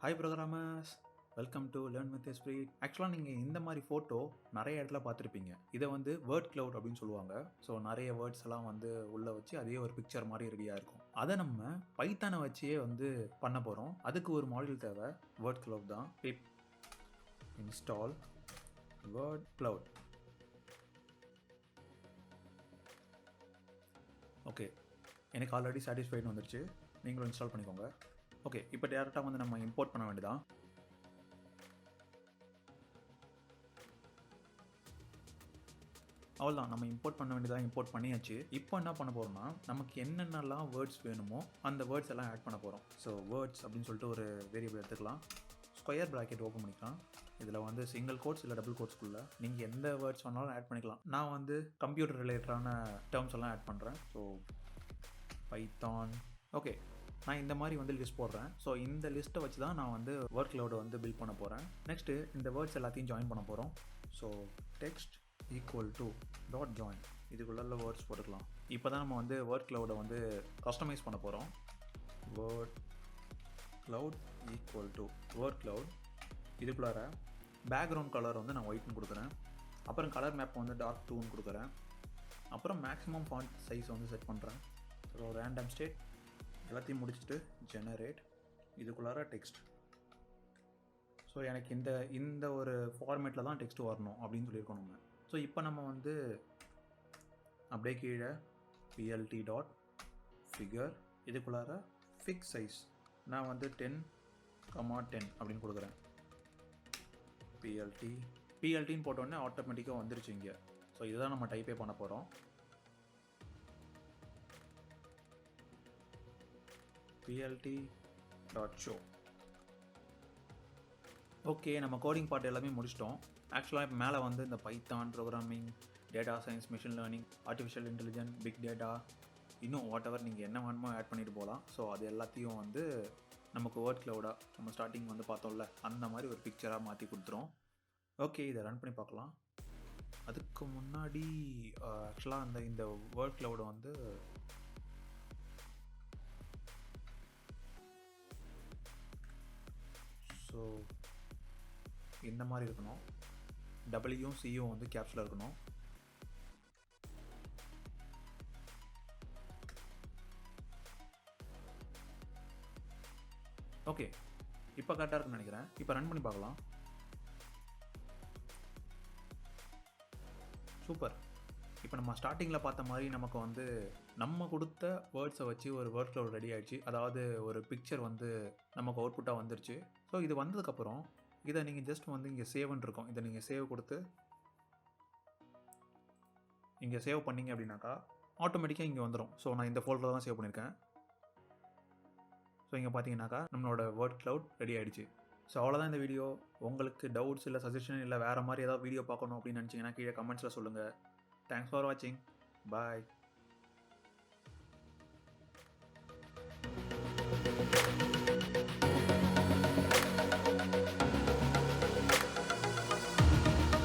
Hi programmers, welcome to learn with Esprit. ஆக்சுவலாக நீங்கள் இந்த மாதிரி ஃபோட்டோ நிறைய இடத்துல பார்த்துருப்பீங்க. இதை வந்து வேர்ட் கிளவுட் அப்படின்னு சொல்லுவாங்க. ஸோ நிறைய வேர்ட்ஸ் எல்லாம் வந்து உள்ளே வச்சு அதே ஒரு பிக்சர் மாதிரி ரெடியாக இருக்கும். அதை நம்ம பைத்தானை வச்சே வந்து பண்ண போகிறோம். அதுக்கு ஒரு மாடல் தேவை, வேர்ட் கிளவுட் தான். பிப் இன்ஸ்டால் வேர்ட் கிளவுட். ஓகே, எனக்கு ஆல்ரெடி சாட்டிஸ்ஃபைடு வந்துருச்சு. நீங்களும் இன்ஸ்டால் பண்ணிக்கோங்க. ஓகே, இப்போ டேரெக்டாக வந்து நம்ம இம்போர்ட் பண்ண வேண்டியதான். அவ்வளோதான், நம்ம இம்போர்ட் பண்ண வேண்டியதாக இம்போர்ட் பண்ணியாச்சு. இப்போ என்ன பண்ண போகிறோம்னா, நமக்கு என்னென்னலாம் வேர்ட்ஸ் வேணுமோ அந்த வேர்ட்ஸ் எல்லாம் ஆட் பண்ண போகிறோம். ஸோ வேர்ட்ஸ் அப்படின்னு சொல்லிட்டு ஒரு வேரியபிள் எடுத்துக்கலாம். ஸ்கொயர் ப்ராக்கெட் ஓப்பன் பண்ணிக்கலாம். இதில் வந்து சிங்கிள் கோட்ஸ் இல்லை டபுள் கோட்ஸ்க்குள்ளே நீங்கள் எந்த வேர்ட்ஸ் வேணாலும் ஆட் பண்ணிக்கலாம். நான் வந்து கம்ப்யூட்டர் ரிலேட்டடான டேர்ம்ஸ் எல்லாம் ஆட் பண்ணுறேன். So Python. ஓகே, நான் இந்த மாதிரி வந்து லிஸ்ட் போடுறேன். ஸோ இந்த லிஸ்ட்டை வச்சு தான் நான் வந்து வேர்ட் கிளவுடை வந்து பில்ட் பண்ண போகிறேன். நெக்ஸ்ட்டு இந்த வேர்ட்ஸ் எல்லாத்தையும் ஜாயின் பண்ண போகிறோம். So text equal to dot join, இதுக்குள்ள வேர்ட்ஸ் போட்டுக்கலாம். இப்போ தான் நம்ம வந்து வேர்ட் கிளவுடை வந்து கஸ்டமைஸ் பண்ண போகிறோம். Word cloud equal to word cloud, இதுக்குள்ளார பேக்ரவுண்ட் கலர் வந்து நான் ஒயிட்னு கொடுக்குறேன். அப்புறம் கலர் மேப் வந்து டார்க் 2ன்னு கொடுக்குறேன். அப்புறம் மேக்ஸிமம் ஃபாண்ட் சைஸ் வந்து செட் பண்ணுறேன். ஸோ ரேண்டம் ஸ்டேட் எல்லாத்தையும் முடிச்சுட்டு ஜெனரேட், இதுக்குள்ளார டெக்ஸ்ட். ஸோ எனக்கு இந்த ஒரு ஃபார்மேட்டில் தான் டெக்ஸ்ட் வரணும் அப்படின்னு சொல்லியிருக்கோம் நம்ம. ஸோ இப்போ நம்ம வந்து அப்படியே கீழே பிஎல்டி டாட் ஃபிகர், இதுக்குள்ளார ஃபிக்ஸ் சைஸ் நான் வந்து 10,10 அப்படின்னு கொடுக்குறேன். பிஎல்டின்னு போட்டோடனே ஆட்டோமேட்டிக்காக வந்துருச்சு இங்கே. ஸோ இதுதான் நம்ம டைப்பே பண்ண போகிறோம். plt.show. ஓகே, நம்ம கோடிங் பார்ட் எல்லாமே முடிச்சிட்டோம். ஆக்சுவலாக இப்போ மேலே வந்து இந்த Python, programming, data science, machine learning, artificial intelligence, big data, இன்னும் வாட் எவர் நீங்கள் என்ன வேணுமோ ஆட் பண்ணிட்டு போகலாம். ஸோ அது எல்லாத்தையும் வந்து நமக்கு வேர்ட் கிளவுடாக நம்ம ஸ்டார்டிங் வந்து பார்த்தோம்ல அந்த மாதிரி ஒரு பிக்சராக மாற்றி கொடுத்துரும். ஓகே, இதை ரன் பண்ணி பார்க்கலாம். அதுக்கு முன்னாடி ஆக்சுவலாக இந்த வேர்ட் கிளவுடை வந்து ஸோ இந்த மாதிரி இருக்கணும். டபிள்யூயும் சியும் வந்து கேப்ஸில் இருக்கணும். ஓகே, இப்போ கரெக்டாக இருக்குன்னு நினைக்கிறேன். இப்போ ரன் பண்ணி பார்க்கலாம். சூப்பர். இப்போ நம்ம ஸ்டார்டிங்கில் பார்த்த மாதிரி நமக்கு வந்து நம்ம கொடுத்த வேர்ட்ஸை வச்சு ஒரு வேர்ட் கிளவுட் ரெடி ஆகிடுச்சு. அதாவது ஒரு பிக்சர் வந்து நமக்கு அவுட்புட்டாக வந்துருச்சு. ஸோ இது வந்ததுக்கப்புறம் இதை நீங்கள் ஜஸ்ட் வந்து இங்கே சேவ்னு இருக்கும். இதை நீங்கள் சேவ் கொடுத்து இங்கே சேவ் பண்ணிங்க அப்படின்னாக்கா ஆட்டோமேட்டிக்காக இங்கே வந்துடும். ஸோ நான் இந்த ஃபோல்டரில் தான் சேவ் பண்ணியிருக்கேன். ஸோ இங்கே பார்த்தீங்கன்னாக்கா நம்மளோட வேர்ட் கிளவுட் ரெடி ஆகிடுச்சு. ஸோ அவ்வளோதான் இந்த வீடியோ. உங்களுக்கு டவுட்ஸ் இல்லை சஜஷன் இல்லை வேறு மாதிரி ஏதாவது வீடியோ பார்க்கணும் அப்படின்னு நினச்சிங்கன்னா கீழே கமெண்ட்ஸில் சொல்லுங்கள். Thanks for watching. Bye.